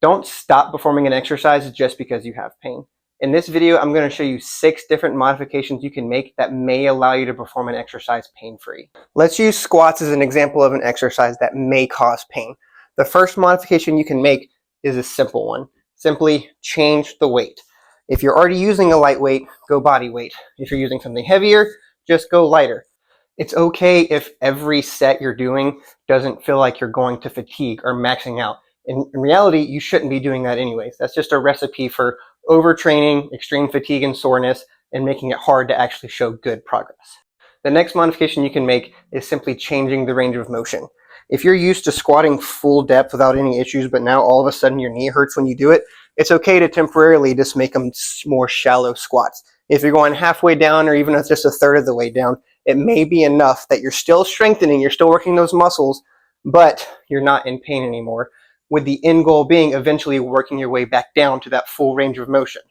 Don't stop performing an exercise just because you have pain. In this video, I'm going to show you 6 different modifications you can make that may allow you to perform an exercise pain-free. Let's use squats as an example of an exercise that may cause pain. The first modification you can make is a simple one. Simply change the weight. If you're already using a lightweight, go body weight. If you're using something heavier, just go lighter. It's okay if every set you're doing doesn't feel like you're going to fatigue or maxing out. In reality, you shouldn't be doing that anyways. That's just a recipe for overtraining, extreme fatigue and soreness, and making it hard to actually show good progress. The next modification you can make is simply changing the range of motion. If you're used to squatting full depth without any issues, but now all of a sudden your knee hurts when you do it, it's okay to temporarily just make them more shallow squats. If you're going halfway down or even just a third of the way down, it may be enough that you're still strengthening, you're still working those muscles, but you're not in pain anymore, with the end goal being eventually working your way back down to that full range of motion.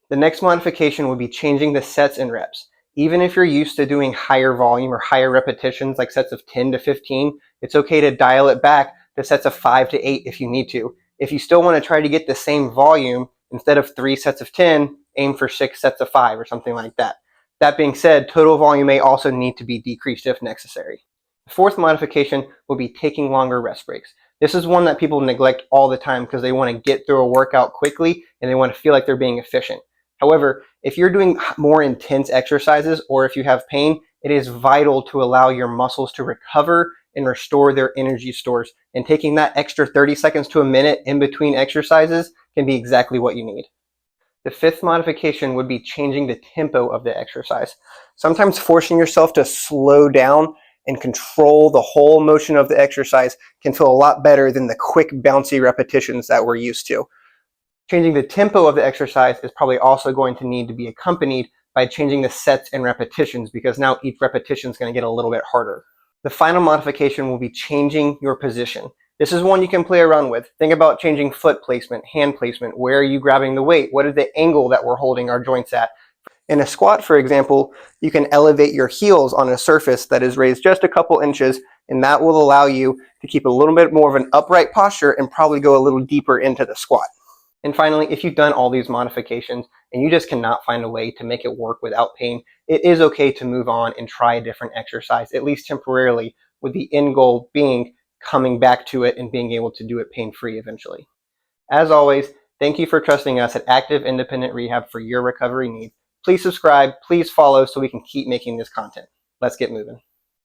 The next modification would be changing the sets and reps. Even if you're used to doing higher volume or higher repetitions, like sets of 10 to 15, it's okay to dial it back to sets of 5 to 8 if you need to. If you still want to try to get the same volume, instead of 3 sets of 10, aim for 6 sets of 5 or something like that. That being said, total volume may also need to be decreased if necessary. The fourth modification will be taking longer rest breaks. This is one that people neglect all the time because they want to get through a workout quickly and they want to feel like they're being efficient. However, if you're doing more intense exercises or if you have pain, it is vital to allow your muscles to recover and restore their energy stores. And taking that extra 30 seconds to a minute in between exercises can be exactly what you need. The fifth modification would be changing the tempo of the exercise. Sometimes forcing yourself to slow down and control the whole motion of the exercise can feel a lot better than the quick bouncy repetitions that we're used to. Changing the tempo of the exercise is probably also going to need to be accompanied by changing the sets and repetitions, because now each repetition is going to get a little bit harder. The final modification will be changing your position. This is one you can play around with. Think about changing foot placement, hand placement. Where are you grabbing the weight? What is the angle that we're holding our joints at? In a squat, for example, you can elevate your heels on a surface that is raised just a couple inches, and that will allow you to keep a little bit more of an upright posture and probably go a little deeper into the squat. And finally, if you've done all these modifications and you just cannot find a way to make it work without pain, it is okay to move on and try a different exercise, at least temporarily, with the end goal being coming back to it and being able to do it pain-free eventually. As always, thank you for trusting us at Active Independent Rehab for your recovery needs. Please subscribe, please follow so we can keep making this content. Let's get moving.